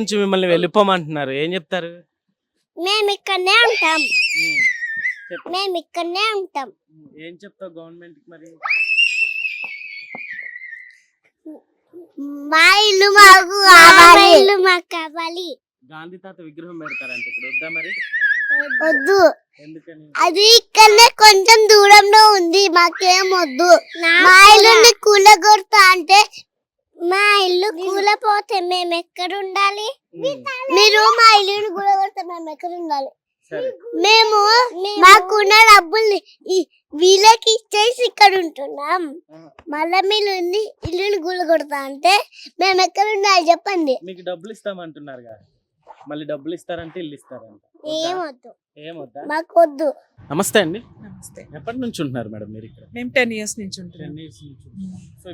నుంచి మిమ్మల్ని వెళ్ళిపోమంటున్నారు. ఏం చెప్తారు? మేము ఇక్కడనే ఉంటాం. హ్మ్. చెప్పు. మేము ఇక్కడనే ఉంటాం. ఏం చెప్తావు గవర్నమెంట్‌కి మరి? మా ఇల్లు మాకు కావాలి. ఇల్లు మాకు కావాలి. గాంధీ తాత విగ్రహం పెడతారంట ఇక్కడ. వద్దా మరి? వద్దు. ఎందుకని? అది ఇక్కడనే కొంచెం దూరంలో ఉంది. మాకేం వద్దు. మా ఇల్లుని కూలగొడతా అంటే మా ఇల్లు కూలపోతే మేము ఎక్కడ ఉండాలి? మీరు మా ఇల్లుని కూలగొడితే మేము ఎక్కడ ఉండాలి? సరే. మేము మాకున్న డబ్బుల్ని వీళ్ళకి ఇచ్చేసి ఇక్కడ ఉంటున్నాం. మళ్ళా మీరు ఇల్లుని కూలగొడతా అంటే మేము ఎక్కడ ఉండాలి చెప్పండి? మీకు డబ్బులు ఇస్తామంటున్నారు కదా, మళ్ళీ డబ్బులు ఇస్తారంటే ఇల్లు ఇస్తారంట. ఏమొద్దు, ఏమొద్దా? మాకు వద్దు. నమస్తే అండి. నమస్తే. ఎప్పటి నుంచి ఉంటున్నారు మేడం మీరు ఇక్కడ? మేము 10 years నుంచి ఉంటున్నాం. 10 years నుంచి ఉంటున్నారు. సో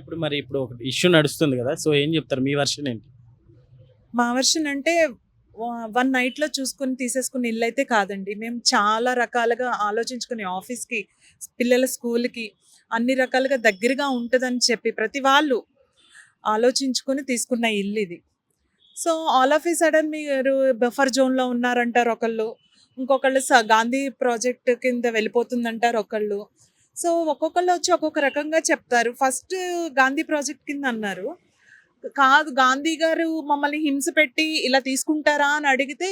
ఇప్పుడు ఒక ఇష్యూ నడుస్తుంది కదా, సో ఏం చెప్తారు? మీ వర్షన్ ఏంటి? మా వర్షన్ అంటే 1 night లో చూసుకుని తీసేసుకుని ఇల్లు అయితే కాదండి. మేము చాలా రకాలుగా ఆలోచించుకుని ఆఫీస్కి, పిల్లల స్కూల్కి అన్ని రకాలుగా దగ్గరగా ఉంటుందని చెప్పి ప్రతి వాళ్ళు ఆలోచించుకొని తీసుకున్న ఇల్లు ఇది. సో ఆల్ ఆఫ్ ఈ సడన్ మీరు బఫర్ జోన్లో ఉన్నారంటారు ఒకళ్ళు, ఇంకొకళ్ళు గాంధీ ప్రాజెక్ట్ కింద వెళ్ళిపోతుందంటారు ఒకళ్ళు. సో ఒక్కొక్కళ్ళు వచ్చి ఒక్కొక్క రకంగా చెప్తారు. ఫస్ట్ గాంధీ ప్రాజెక్ట్ కింద అన్నారు, కాదు గాంధీ గారు మమ్మల్ని హింస పెట్టి ఇలా తీసుకుంటారా అని అడిగితే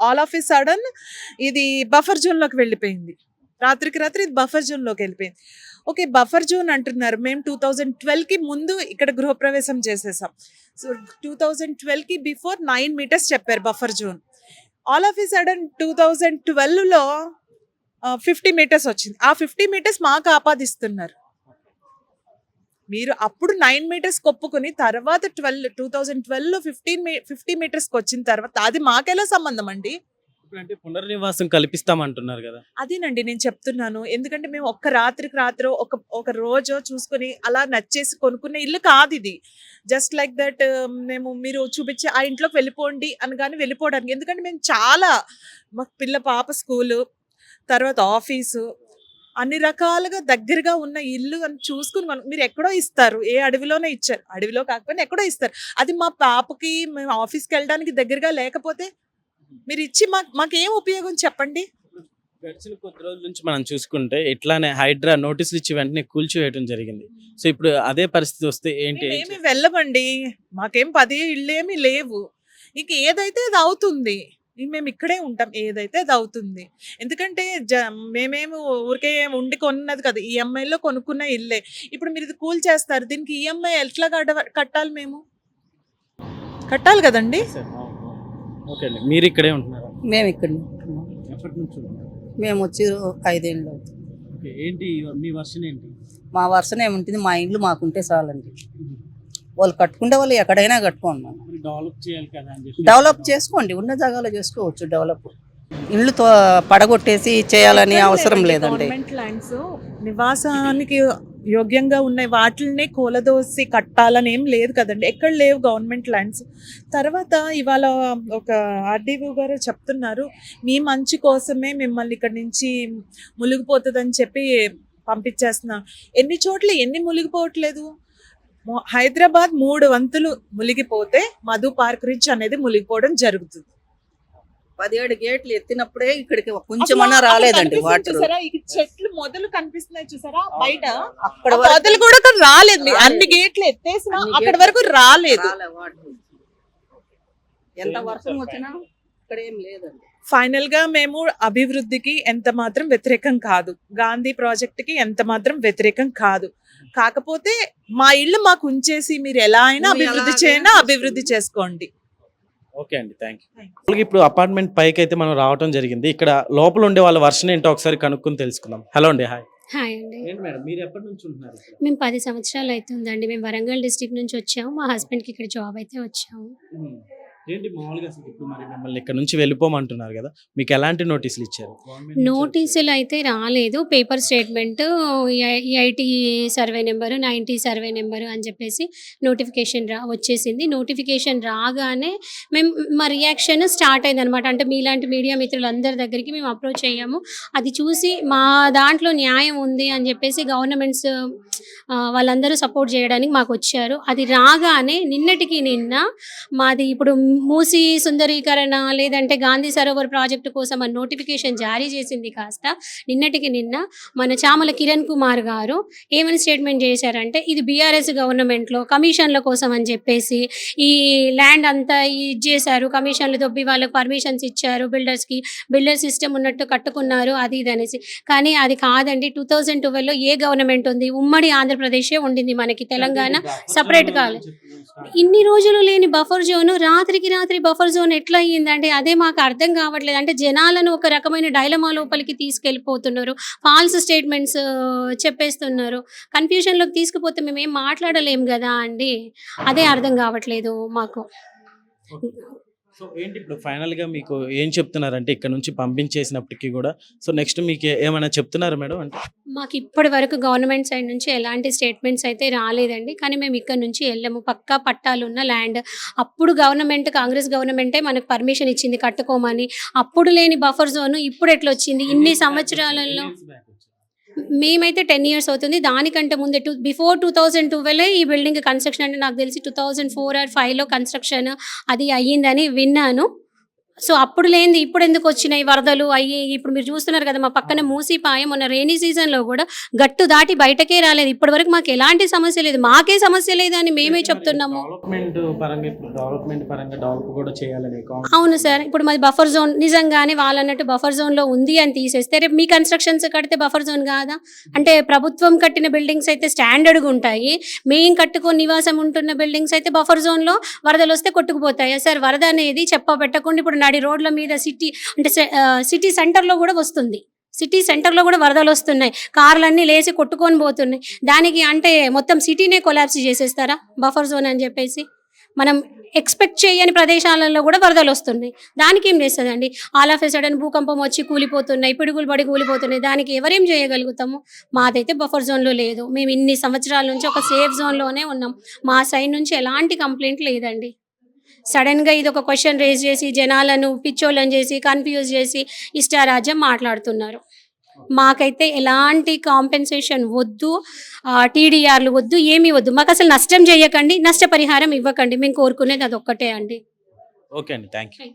ఆల్ ఆఫ్ ఏ సడన్ ఇది బఫర్ జోన్లోకి వెళ్ళిపోయింది. రాత్రికి రాత్రి ఇది బఫర్ జోన్లోకి వెళ్ళిపోయింది. ఓకే, బఫర్ జోన్ అంటున్నారు. మేము 2012కి ముందు ఇక్కడ గృహప్రవేశం చేసేసాం. సో 2012కి బిఫోర్ 9 meters చెప్పారు buffer zone. All of a sudden 2012లో 50 meters వచ్చింది. ఆ 50 meters మాకు ఆపాదిస్తున్నారు. మీరు అప్పుడు 9 meters ఒప్పుకుని తర్వాత 2012లో 50 metersకి వచ్చిన తర్వాత అది మాకెలా సంబంధం అండి? అంటే పునర్నివాసం కల్పిస్తామంటున్నారు కదా. అదేనండి నేను చెప్తున్నాను. ఎందుకంటే మేము ఒక్క రాత్రికి రాత్రి ఒక రోజు చూసుకొని అలా నచ్చేసి కొనుక్కున్న ఇల్లు కాదు ఇది. జస్ట్ లైక్ దట్ మేము మీరు చూపించి ఆ ఇంట్లోకి వెళ్ళిపోండి అనగానే వెళ్ళిపోవడానికి. ఎందుకంటే మేము చాలా మాకు పాప స్కూలు, తర్వాత ఆఫీసు, అన్ని రకాలుగా దగ్గరగా ఉన్న ఇల్లు అని చూసుకుని మీరు ఎక్కడో ఇస్తారు, ఏ అడవిలోనే ఇచ్చారు, అడవిలో కాకపోయినా ఎక్కడో ఇస్తారు. అది మా పాపకి మేము ఆఫీస్కి వెళ్ళడానికి దగ్గరగా లేకపోతే మీరు ఇచ్చి మాకేం ఉపయోగం చెప్పండి? గడిచిన కొద్ది రోజుల నుంచి మనం చూసుకుంటే ఇట్లానే హైడ్రా నోటీసులు ఇచ్చి వెంటనే కూల్చివేయడం జరిగింది. సో ఇప్పుడు అదే పరిస్థితి వస్తే ఏంటి? ఏమి వెళ్ళమండి, మాకేం 10 ఇళ్ళు ఏమి లేవు. ఇంక ఏదైతే అది అవుతుంది, మేము ఇక్కడే ఉంటాం, ఏదైతే అది అవుతుంది. ఎందుకంటే మేమేమి ఊరికే ఉండి కొన్నది కదా, ఈఎంఐలో కొనుక్కున్న ఇల్లే. ఇప్పుడు మీరు ఇది కూల్ చేస్తారు, దీనికి ఈఎంఐ ఎట్లా కట్టాలి? మేము కట్టాలి కదండి. ఓకే అండి, మీరు ఇక్కడే ఉంటున్నారా? మేము ఇక్కడ ఉంటున్నాం. ఎప్పటి నుంచి ఉంటున్నారు? మేము వచ్చి 5 ఏళ్ళు అవుతుంది. ఓకే, ఏంటి మీ వర్షన్ ఏంటి? మా వర్షం ఏముంటుంది, మా ఇండ్లు మాకుంటే చాలండి. వాళ్ళు కట్టుకుంటే వాళ్ళు ఎక్కడైనా కట్టుకోండి. డెవలప్ చేయాలి కదా అని చెప్పి. డెవలప్ చేసుకోండి, ఉన్న జాగాలో చేసుకోవచ్చు డెవలప్. ఇళ్ళు పడగొట్టేసి చేయాలని అవసరం లేదండి. గవర్నమెంట్ ల్యాండ్స్ నివాసానికి యోగ్యంగా ఉన్న వాటిని కూలదోసి కట్టాలని ఏం లేదు కదండి. ఎక్కడ లేవు గవర్నమెంట్ ల్యాండ్స్. తర్వాత ఇవాళ ఒక ఆర్డీఓ గారు చెప్తున్నారు, మీ మంచి కోసమే మిమ్మల్ని ఇక్కడ నుంచి మునిగిపోతుందని చెప్పి పంపించేస్తున్నాం. ఎన్ని చోట్ల ఎన్ని మునిగిపోవట్లేదు? హైదరాబాద్ 3 వంతులు మునిగిపోతే మధు పార్క్ రిచ్ అనేది మునిగిపోవడం జరుగుతుంది. 17 గేట్లు ఎత్తినప్పుడే ఇక్కడికి కొంచెమన్నా రాలేదండి వాటర్. చెట్లు మొదలు కనిపిస్తున్నాయి చూసారా బయట, అక్కడ మొదలు కూడా రాలేదు. అన్ని గేట్లు ఎత్తేసినా అక్కడ వరకు రాలేదు. ఎంత వర్షం వచ్చినా ఇక్కడ ఏం లేదండి. ఫైనల్ గా మేము అభివృద్ధికి ఎంత మాత్రం వ్యతిరేకం కాదు, గాంధీ ప్రాజెక్ట్ కి ఎంత మాత్రం వ్యతిరేకం కాదు. కాకపోతే మా ఇల్లు మాకు ఉంచేసి మీరు ఎలా అయినా అభివృద్ధి చేసుకోండి. ఓకే అండి, థ్యాంక్ యూ. ఇప్పుడు అపార్ట్మెంట్ పైకి అయితే మనం రావడం జరిగింది. ఇక్కడ లోపల ఉండే వాళ్ళ వర్షన్ ఏంటో ఒకసారి కనుక్కొని తెలుసుకుందాం. హలో అండి. హాయ్. హాయ్ అండి. ఏంటి మేడం, మీరు ఎప్పటి నుంచి ఉంటున్నారు? మేము 10 సంవత్సరాలు అవుతుందండి. మేము వరంగల్ డిస్ట్రిక్ట్ నుంచి వచ్చాము. మా హస్బెండ్కి ఇక్కడ జాబ్ అయితే వచ్చాము. ఏంటి మామూలుగా అసలు ఇప్పుడు మరి మిమ్మల్ని ఇక్కడ నుంచి వెళ్ళిపోమంటున్నారు కదా, మీకు ఎలాంటి నోటీసులు ఇచ్చారు? నోటీసులు అయితే రాలేదు. Paper statement, EIT survey number, 90 survey number అని చెప్పేసి నోటిఫికేషన్ వచ్చేసింది. నోటిఫికేషన్ రాగానే మా రియాక్షన్ స్టార్ట్ అయింది అనమాట. అంటే మీలాంటి మీడియా మిత్రులందరి దగ్గరికి మేము అప్రోచ్ అయ్యాము. అది చూసి మా దాంట్లో న్యాయం ఉంది అని చెప్పేసి గవర్నమెంట్స్ వాళ్ళందరూ సపోర్ట్ చేయడానికి మాకు వచ్చారు. అది రాగానే నిన్నటికి నిన్న మాది ఇప్పుడు మూసీ సుందరీకరణ లేదంటే గాంధీ సరోవర్ ప్రాజెక్టు కోసం ఆ నోటిఫికేషన్ జారీ చేసింది కాస్త నిన్నటికి నిన్న మన చామల కిరణ్ కుమార్ గారు ఏమని స్టేట్మెంట్ చేశారంటే ఇది బీఆర్ఎస్ గవర్నమెంట్లో కమిషన్ల కోసం అని చెప్పేసి ఈ ల్యాండ్ అంతా ఇది చేశారు, కమిషన్లు దొబ్బి వాళ్ళకి పర్మిషన్స్ ఇచ్చారు, బిల్డర్ సిస్టమ్ ఉన్నట్టు కట్టుకున్నారు అది ఇది అనేసి. కానీ అది కాదండి. 2012లో ఏ గవర్నమెంట్ ఉంది? ఉమ్మడి ఆంధ్రప్రదేశే ఉండింది, మనకి తెలంగాణ సపరేట్ కాలేదు. ఇన్ని రోజులు లేని బఫర్ జోన్ రాత్రికి రాత్రి బఫర్ జోన్ ఎట్లా అయ్యిందంటే అదే మాకు అర్థం కావట్లేదు. అంటే జనాలను ఒక రకమైన డైలమా లోపలికి తీసుకెళ్ళిపోతున్నారు, ఫాల్స్ స్టేట్మెంట్స్ చెప్పేస్తున్నారు. కన్ఫ్యూజన్లోకి తీసుకుపోతే మేము ఏం మాట్లాడలేం కదా అండి, అదే అర్థం కావట్లేదు మాకు. సో ఏంటి ఇప్పుడు ఫైనల్గా మీకు ఏం చెప్తున్నారంటే ఇక్కడ నుంచి పంపించేసినప్పటికీ కూడా సో నెక్స్ట్ మీకు ఏమైనా చెప్తున్నారు మేడం? అంటే మాకు ఇప్పటి వరకు గవర్నమెంట్ సైడ్ నుంచి ఎలాంటి స్టేట్మెంట్స్ అయితే రాలేదండి. కానీ మేము ఇక్కడ నుంచి వెళ్ళము, పక్కా పట్టాలు ఉన్న ల్యాండ్. అప్పుడు కాంగ్రెస్ గవర్నమెంటే మనకు పర్మిషన్ ఇచ్చింది కట్టుకోమని. అప్పుడు లేని బఫర్ జోన్ ఇప్పుడు ఎట్లా వచ్చింది ఇన్ని సంవత్సరాలలో? మేమైతే 10 years అవుతుంది. దానికంటే ముందే బిఫోర్ 2012 ఈ బిల్డింగ్ కన్స్ట్రక్షన్, అంటే నాకు తెలిసి 2004 or 5లో కన్స్ట్రక్షన్ అది అయ్యిందని విన్నాను. సో అప్పుడు లేనిది ఇప్పుడు ఎందుకు వచ్చినాయి వరదలు అయ్యి? ఇప్పుడు మీరు చూస్తున్నారు కదా, మా పక్కన మూసిపాయ మొన్న రెయినీ సీజన్లో కూడా గట్టు దాటి బయటకే రాలేదు. ఇప్పటి వరకు మాకు ఎలాంటి సమస్య లేదు, మాకే సమస్య లేదని మేమే చెప్తున్నాము. డెవలప్మెంట్ పరంగా డెవలప్ కూడా చేయాలని. అవును సార్, ఇప్పుడు మాది బఫర్ జోన్ నిజంగానే వాళ్ళన్నట్టు బఫర్ జోన్లో ఉంది అని తీసేస్తే రేపు మీ కన్స్ట్రక్షన్స్ కడితే బఫర్ జోన్ కాదా? అంటే ప్రభుత్వం కట్టిన బిల్డింగ్స్ అయితే స్టాండర్డ్గా ఉంటాయి, మేము కట్టుకొని నివాసం ఉంటున్న బిల్డింగ్స్ అయితే బఫర్ జోన్లో వరదలు వస్తే కొట్టుకుపోతాయి సార్. వరద అనేది చెప్పబెట్టకుండా ఇప్పుడు నడి రోడ్ల మీద సిటీ సెంటర్లో కూడా వస్తుంది, సిటీ సెంటర్లో కూడా వరదలు వస్తున్నాయి, కార్లన్నీ లేచి కొట్టుకొని పోతున్నాయి. దానికి అంటే మొత్తం సిటీనే కొలాప్స్ చేసేస్తారా బఫర్ జోన్ అని చెప్పేసి? మనం ఎక్స్పెక్ట్ చేయని ప్రదేశాలలో కూడా వరదలు వస్తున్నాయి, దానికి ఏం చేస్తుందండి? ఆల్ ఆఫ్ ఎ సడన్ భూకంపం వచ్చి కూలిపోతున్నాయి, పిడుగులు పడి కూలిపోతున్నాయి, దానికి ఎవరేం చేయగలుగుతాము? మాదైతే బఫర్ జోన్లో లేదు, మేము ఇన్ని సంవత్సరాల నుంచి ఒక సేఫ్ జోన్లోనే ఉన్నాం. మా సైడ్ నుంచి ఎలాంటి కంప్లైంట్ లేదండి. సడన్గా ఇది ఒక క్వశ్చన్ రేజ్ చేసి జనాలను పిచ్చోళ్ళని చేసి కన్ఫ్యూజ్ చేసి ఇష్టారాజ్యం మాట్లాడుతున్నారు. మాకైతే ఎలాంటి కాంపెన్సేషన్ వద్దు, టీడీఆర్లు వద్దు, ఏమీ వద్దు. మాకు అసలు నష్టం చేయకండి, నష్టపరిహారం ఇవ్వకండి, మేము కోరుకునేది అదొక్కటే అండి. ఓకే అండి, థ్యాంక్ యూ.